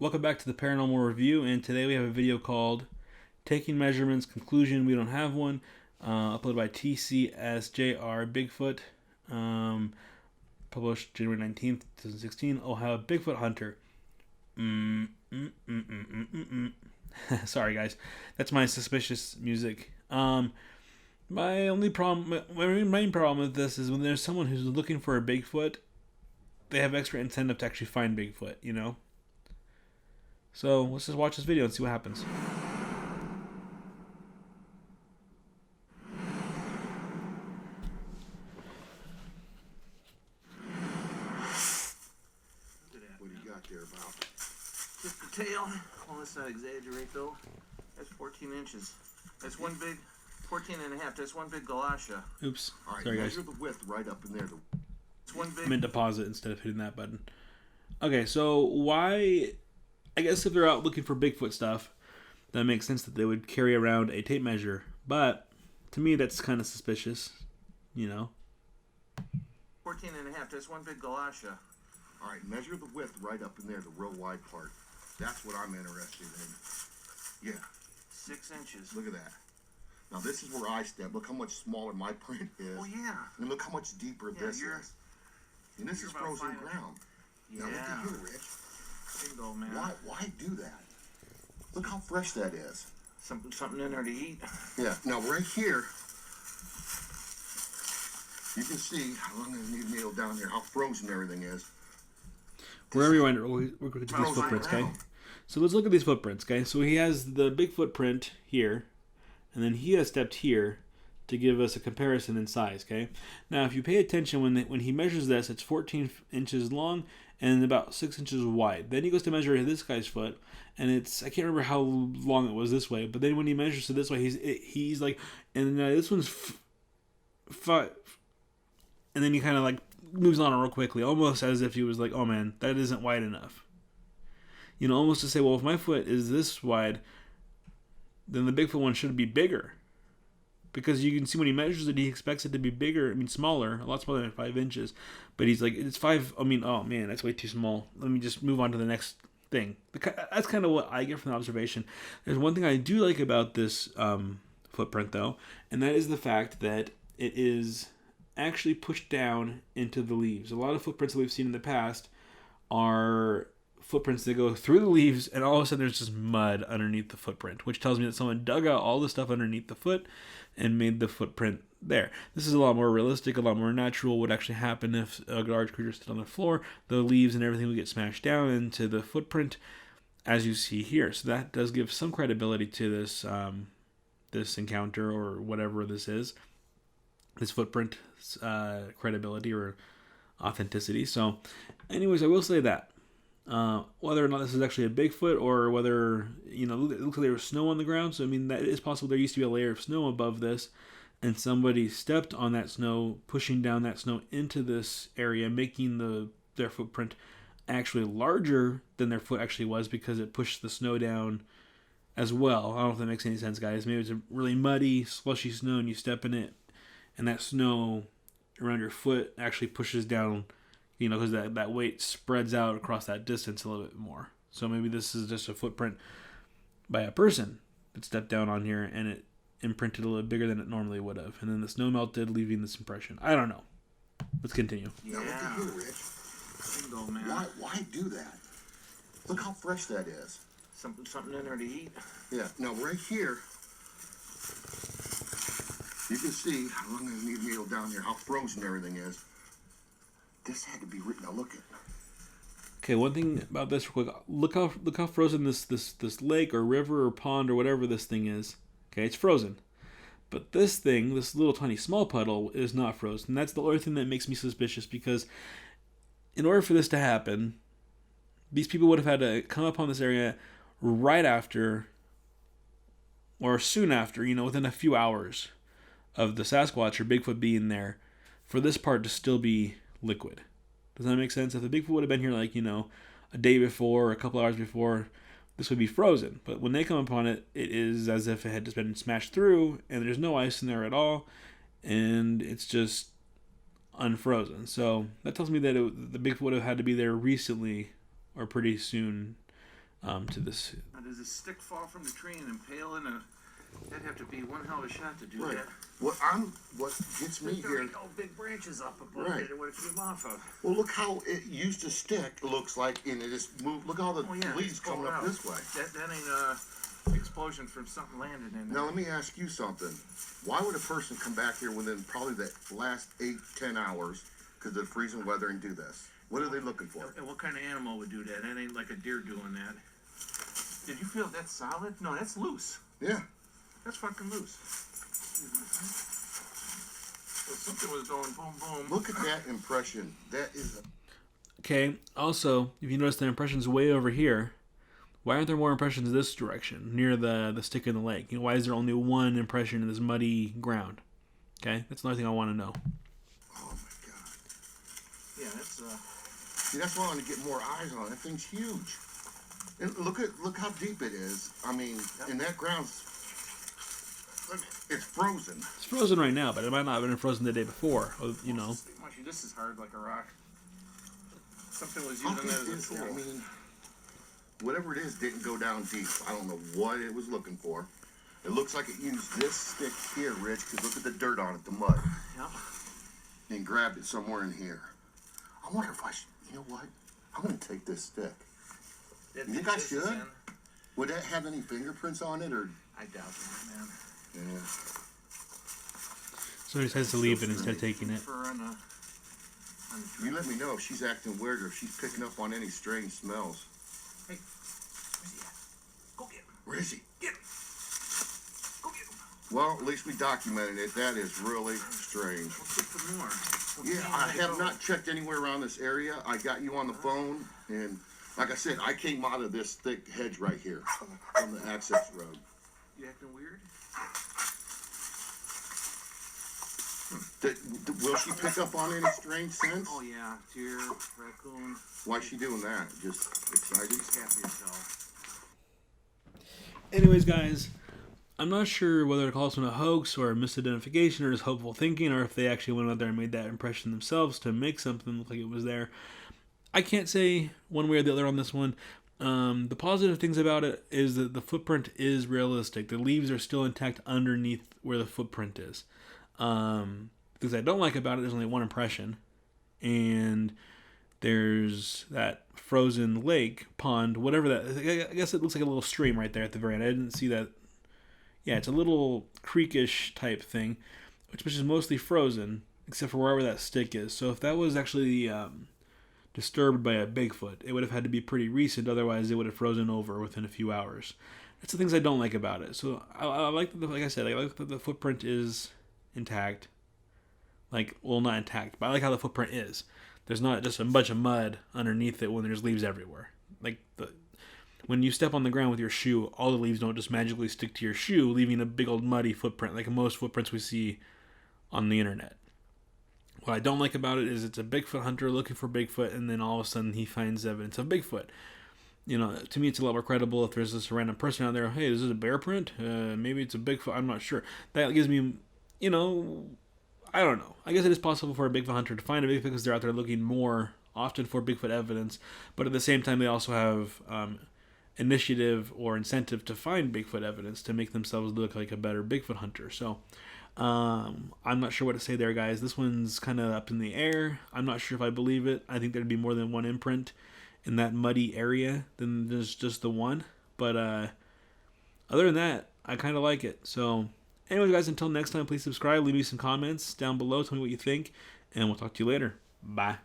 Welcome back to the Paranormal Review, and today we have a video called Taking Measurements, Conclusion, We Don't Have One, uploaded by TCSJR Bigfoot, published January 19th, 2016, Ohio Bigfoot Hunter. Sorry guys, that's my suspicious music. My main problem with this is when there's someone who's looking for a Bigfoot, they have extra incentive to actually find Bigfoot, you know? So let's just watch this video and see what happens. What do you got there about? Just the tail. Well, let's not exaggerate though. That's 14 inches. That's one big, 14 and a half. That's one big galasha. Oops. All right, sorry guys. measure the width right up in there. It's one big. I meant to pause it instead of hitting that button. Okay, so why... I guess if they're out looking for Bigfoot stuff, that makes sense that they would carry around a tape measure. But to me, that's kind of suspicious, you know? 14 and a half. That's one big galasha. All right, measure the width right up in there, the real wide part. That's what I'm interested in. Yeah. 6 inches. Look at that. Now this is where I step. Look how much smaller my print is. Oh yeah. And look how much deeper this is. And this is frozen ground. Yeah. Now look at here, Rich. Bingo, man. Why do that? Look how fresh that is. Something in there to eat. Yeah. Now right here, you can see, I'm going to need a needle down here, how frozen everything is. Wherever you wander, we're going to do these footprints, okay? So let's look at these footprints, okay? So he has the Bigfoot print here, and then he has stepped here to give us a comparison in size, okay? Now, if you pay attention, when he measures this, it's 14 inches long and about 6 inches wide. Then he goes to measure this guy's foot, and it's, I can't remember how long it was this way, but then when he measures it this way, he's like, and this one's 5, and then he kind of like moves on real quickly, almost as if he was like, oh man, that isn't wide enough. You know, almost to say, well, if my foot is this wide, then the Bigfoot one should be bigger. Because you can see when he measures it, he expects it to be bigger, smaller, a lot smaller than 5 inches. But he's like, it's 5, oh man, that's way too small. Let me just move on to the next thing. That's kind of what I get from the observation. There's one thing I do like about this footprint, though, and that is the fact that it is actually pushed down into the leaves. A lot of footprints that we've seen in the past are footprints that go through the leaves, and all of a sudden there's just mud underneath the footprint, which tells me that someone dug out all the stuff underneath the foot and made the footprint there. This is a lot more realistic, a lot more natural. What would actually happen if a large creature stood on the floor? The leaves and everything would get smashed down into the footprint, as you see here. So that does give some credibility to this this encounter, or whatever this is, this footprint credibility or authenticity. So anyways, I will say that whether or not this is actually a Bigfoot, or whether, you know, it looks like there was snow on the ground, so I mean, that is possible. There used to be a layer of snow above this, and somebody stepped on that snow, pushing down that snow into this area, making their footprint actually larger than their foot actually was, because it pushed the snow down as well. I don't know if that makes any sense, guys. Maybe it's a really muddy, slushy snow, and you step in it, and that snow around your foot actually pushes down, you know, because that weight spreads out across that distance a little bit more. So maybe this is just a footprint by a person that stepped down on here, and it imprinted a little bigger than it normally would have. And then the snow melted, leaving this impression. I don't know. Let's continue. Yeah. Now look at here, Rich. Bingo, man. Why do that? Look how fresh that is. Something in there to eat. Yeah. Now right here, you can see, I'm going to need a needle down here, how frozen everything is. This had to be written. Now look at it. Okay, one thing about this real quick. Look how frozen this lake or river or pond or whatever this thing is. Okay, it's frozen. But this thing, this little tiny small puddle, is not frozen. That's the only thing that makes me suspicious, because in order for this to happen, these people would have had to come upon this area right after, or soon after, you know, within a few hours of the Sasquatch or Bigfoot being there, for this part to still be liquid. Does that make sense? If the Bigfoot would have been here, like, you know, a day before or a couple hours before, this would be frozen. But when they come upon it, it is as if it had just been smashed through, and there's no ice in there at all, and it's just unfrozen. So that tells me that the Bigfoot would have had to be there recently or pretty soon to this. Now, does a stick fall from the tree and impale in a? That'd have to be one hell of a shot to do Right. that. What gets me here. Big branches up above Right. it. What it came off of? Well, look how it used to stick. Looks like, and it just moved. Look at all the leaves it's coming pulled up out. this way. That ain't explosion from something landing in there. Now let me ask you something. Why would a person come back here within probably the last 8-10 hours because of the freezing weather and do this? What are they looking for? And what kind of animal would do that? That ain't like a deer doing that. Did you feel that's solid? No, that's loose. Yeah. That's fucking loose. So something was going boom, boom. Look at that impression. That is. Okay. Also, if you notice the impression's way over here, why aren't there more impressions this direction near the stick in the lake? You know, why is there only one impression in this muddy ground? Okay, that's another thing I want to know. Oh my god. Yeah, that's See, that's why I want to get more eyes on it. That thing's huge. And look how deep it is. I mean, and that ground's. It's frozen. It's frozen right now, but it might not have been frozen the day before. You know. This is hard like a rock. Something was How using deep that as is a it? tool. I mean, whatever it is didn't go down deep. I don't know what it was looking for. It looks like it used this stick here, Rich, because look at the dirt on it, the mud. Yep. And grabbed it somewhere in here. I wonder if I should, you know what? I'm going to take this stick. That You think I this is should? in. Would that have any fingerprints on it, or? I doubt that, man. Yeah. So he decides to leave it instead of taking it. Fur on the You let me know if she's acting weird or if she's picking up on any strange smells. Hey, where's he at? Go get him. Where is he? Get him. Go get him. Well, at least we documented it. That is really strange. We'll get some more. Yeah, I have not checked anywhere around this area. I got you on the phone, and like I said, I came out of this thick hedge right here on the access road. You acting weird? Will she pick up on any strange scents? Oh yeah, deer, raccoon. Why's she doing that? Just excited? Just happy as hell. Anyways, guys, I'm not sure whether to call this one a hoax or a misidentification or just hopeful thinking, or if they actually went out there and made that impression themselves to make something look like it was there. I can't say one way or the other on this one. The positive things about it is that the footprint is realistic. The leaves are still intact underneath where the footprint is. Things I don't like about it, there's only one impression. And there's that frozen lake, pond, whatever that. I guess it looks like a little stream right there at the very end. I didn't see that. Yeah, it's a little creekish type thing, which is mostly frozen, except for wherever that stick is. So if that was actually disturbed by a Bigfoot, it would have had to be pretty recent. Otherwise, it would have frozen over within a few hours. That's the things I don't like about it. So I like that, like I said, I like that the footprint is intact. Like, well, not intact, but I like how the footprint is. There's not just a bunch of mud underneath it when there's leaves everywhere. Like, when you step on the ground with your shoe, all the leaves don't just magically stick to your shoe, leaving a big old muddy footprint like most footprints we see on the internet. What I don't like about it is it's a Bigfoot hunter looking for Bigfoot, and then all of a sudden he finds evidence of Bigfoot. You know, to me, it's a lot more credible if there's this random person out there, hey, is this a bear print? Maybe it's a Bigfoot, I'm not sure. That gives me, you know, I don't know. I guess it is possible for a Bigfoot hunter to find a Bigfoot because they're out there looking more often for Bigfoot evidence, but at the same time, they also have initiative or incentive to find Bigfoot evidence to make themselves look like a better Bigfoot hunter. So, I'm not sure what to say there, guys. This one's kind of up in the air. I'm not sure if I believe it. I think there'd be more than one imprint in that muddy area than there's just the one. But other than that, I kind of like it. So, anyways, guys, until next time, please subscribe. Leave me some comments down below. Tell me what you think, and we'll talk to you later. Bye.